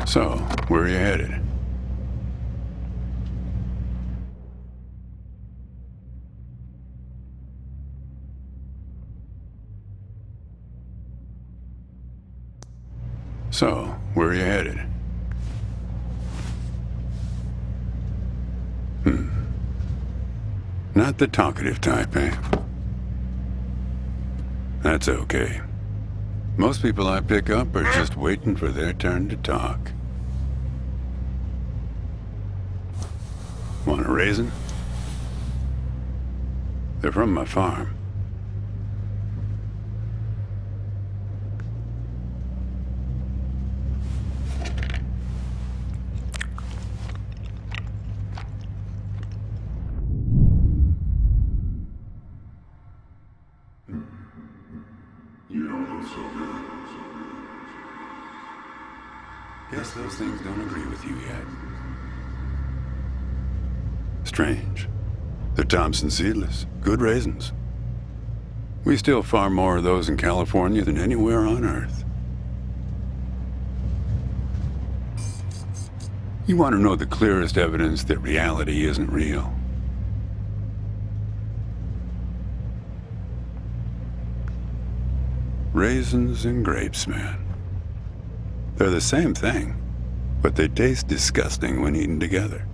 So, where are you headed? So, where are you headed? Not the talkative type, eh? That's okay. Most people I pick up are just waiting for their turn to talk. Want a raisin? They're from my farm. You don't look so good. Guess those things don't agree with you yet. Strange. They're Thompson seedless. Good raisins. We still farm more of those in California than anywhere on Earth. You want to know the clearest evidence that reality isn't real? Raisins and grapes, man. They're the same thing, but they taste disgusting when eaten together.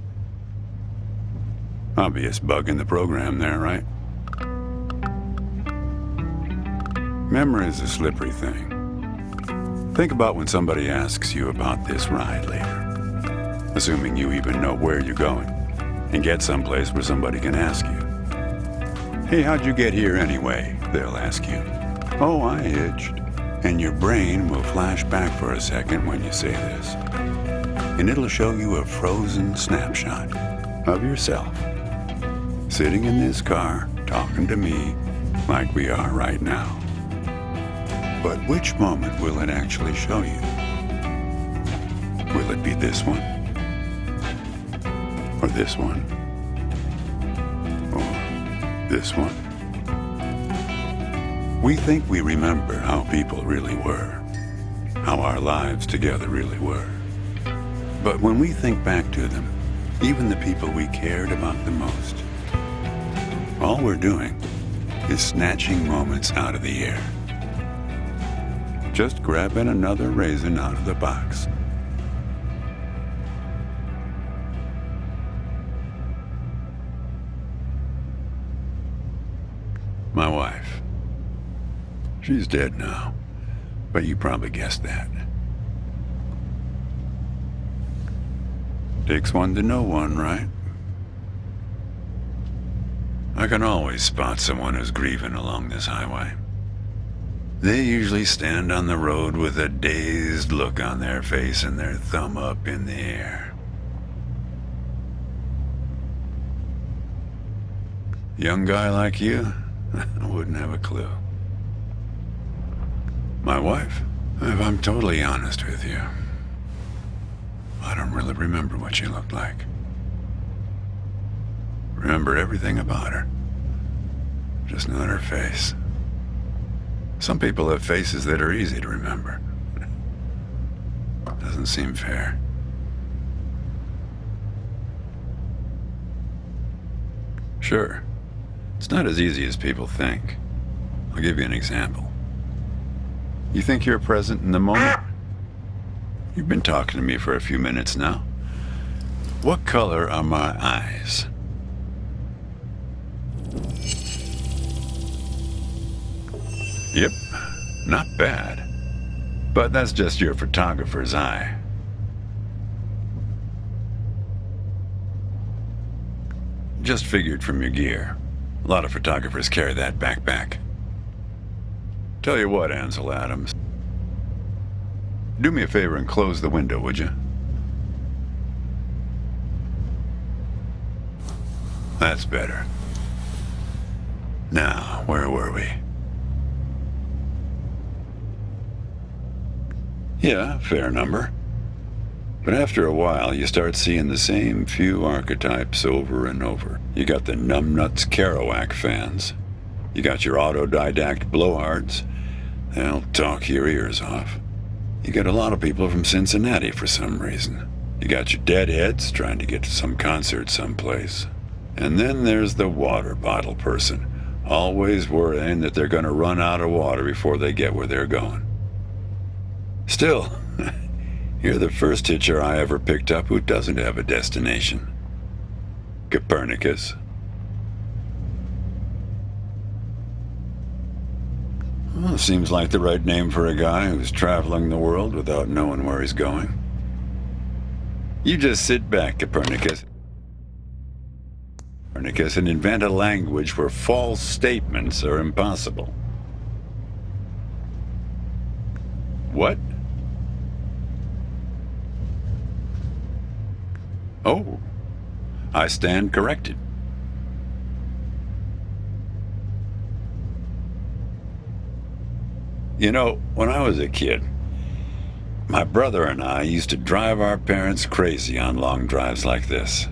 Obvious bug in the program there, right? Memory's a slippery thing. Think about when somebody asks you about this ride later, assuming you even know where you're going, and get someplace where somebody can ask you. Hey, how'd you get here anyway? They'll ask you. Oh, I hitched. And your brain will flash back for a second when you say this. And it'll show you a frozen snapshot of yourself, sitting in this car, talking to me like we are right now. But which moment will it actually show you? Will it be this one? Or this one? Or this one? We think we remember how people really were, how our lives together really were. But when we think back to them, even the people we cared about the most, all we're doing is snatching moments out of the air. Just grabbing another raisin out of the box. My wife. She's dead now, but you probably guessed that. Takes one to know one, right? I can always spot someone who's grieving along this highway. They usually stand on the road with a dazed look on their face and their thumb up in the air. Young guy like you, I wouldn't have a clue. My wife, if I'm totally honest with you, I don't really remember what she looked like. Remember everything about her, just not her face. Some people have faces that are easy to remember. Doesn't seem fair. Sure, it's not as easy as people think. I'll give you an example. You think you're present in the moment? You've been talking to me for a few minutes now. What color are my eyes? Yep, not bad. But that's just your photographer's eye. Just figured from your gear. A lot of photographers carry that backpack. Tell you what, Ansel Adams. Do me a favor and close the window, would you? That's better. Now, where were we? Yeah, fair number. But after a while, you start seeing the same few archetypes over and over. You got the numbnuts Kerouac fans. You got your autodidact blowhards. They'll talk your ears off. You got a lot of people from Cincinnati for some reason. You got your deadheads trying to get to some concert someplace. And then there's the water bottle person, always worrying that they're going to run out of water before they get where they're going. Still, you're the first hitcher I ever picked up who doesn't have a destination. Copernicus. Well, seems like the right name for a guy who's traveling the world without knowing where he's going. You just sit back, Copernicus, and invent a language where false statements are impossible. What? Oh, I stand corrected. You know, when I was a kid, my brother and I used to drive our parents crazy on long drives like this.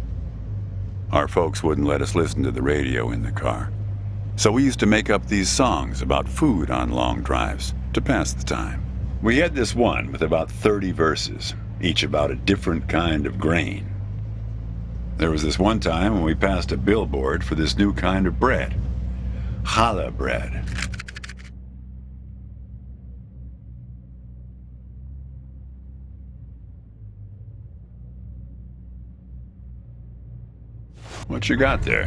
Our folks wouldn't let us listen to the radio in the car, so we used to make up these songs about food on long drives to pass the time. We had this one with about 30 verses, each about a different kind of grain. There was this one time when we passed a billboard for this new kind of bread, challah bread. What you got there?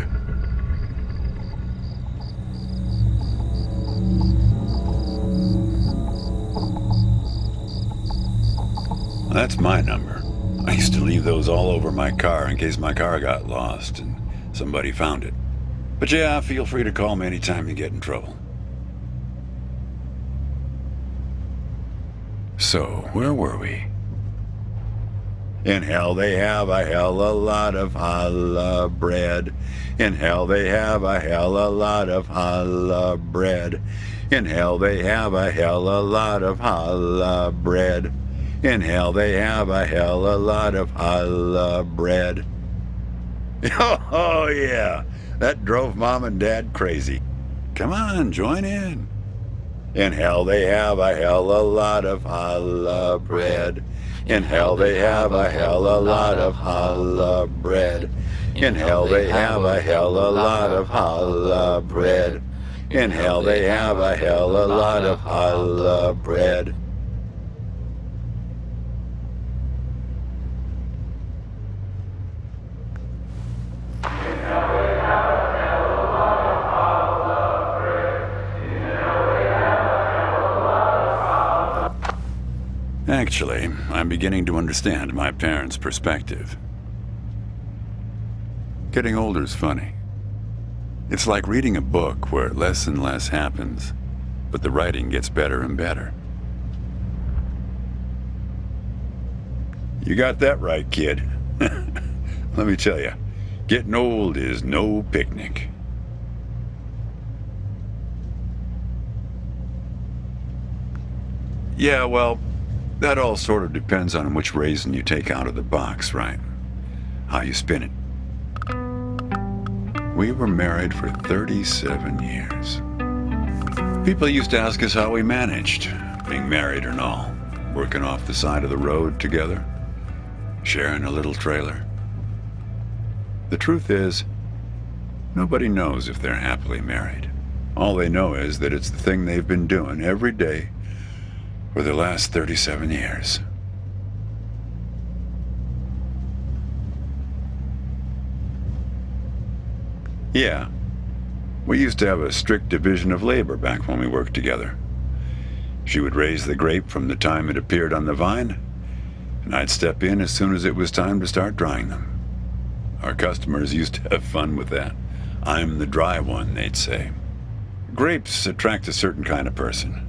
That's my number. I used to leave those all over my car in case my car got lost and somebody found it. But yeah, feel free to call me anytime you get in trouble. So, where were we? In hell they have a hell a lot of challah bread. In hell they have a hell a lot of challah bread. In hell they have a hell a lot of challah bread. In hell they have a hell a lot of challah bread. Oh yeah, that drove Mom and Dad crazy. Come on, join in. In hell they have a hell a lot of challah bread. In hell they have a hell a lot of challah bread. In hell they have a hell a lot of challah bread. In hell they have a hell a lot of challah bread. Actually, I'm beginning to understand my parents' perspective. Getting older's funny. It's like reading a book where less and less happens, but the writing gets better and better. You got that right, kid. Let me tell you, getting old is no picnic. Yeah, well, that all sort of depends on which raisin you take out of the box, right? How you spin it. We were married for 37 years. People used to ask us how we managed, being married and all, working off the side of the road together, sharing a little trailer. The truth is, nobody knows if they're happily married. All they know is that it's the thing they've been doing every day for the last 37 years. Yeah, we used to have a strict division of labor back when we worked together. She would raise the grape from the time it appeared on the vine, and I'd step in as soon as it was time to start drying them. Our customers used to have fun with that. I'm the dry one, they'd say. Grapes attract a certain kind of person.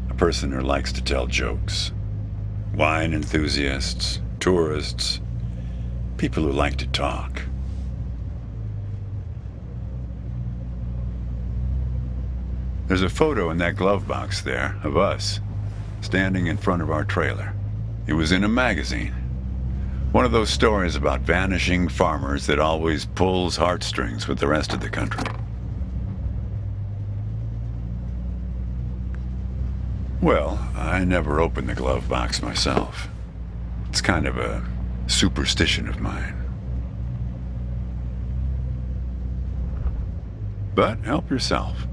A person who likes to tell jokes. Wine enthusiasts, tourists, people who like to talk. There's a photo in that glove box there of us, standing in front of our trailer. It was in a magazine. One of those stories about vanishing farmers that always pulls heartstrings with the rest of the country. Well, I never opened the glove box myself. It's kind of a superstition of mine. But help yourself.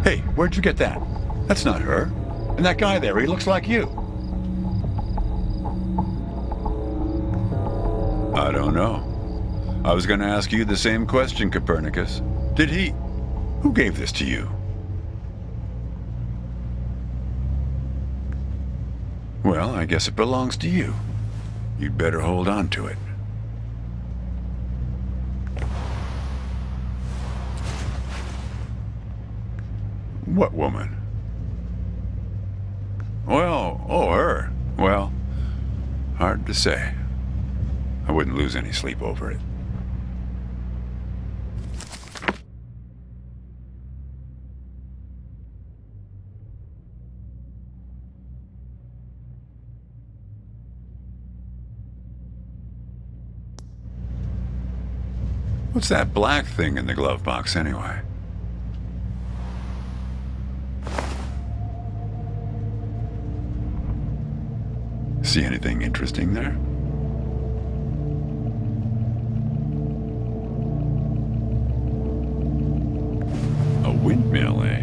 Hey, where'd you get that? That's not her. And that guy there, he looks like you. I don't know. I was going to ask you the same question, Copernicus. Did he... Who gave this to you? Well, I guess it belongs to you. You'd better hold on to it. What woman? Well, oh, her. Well, hard to say. I wouldn't lose any sleep over it. What's that black thing in the glove box, anyway? See anything interesting there? A windmill, eh?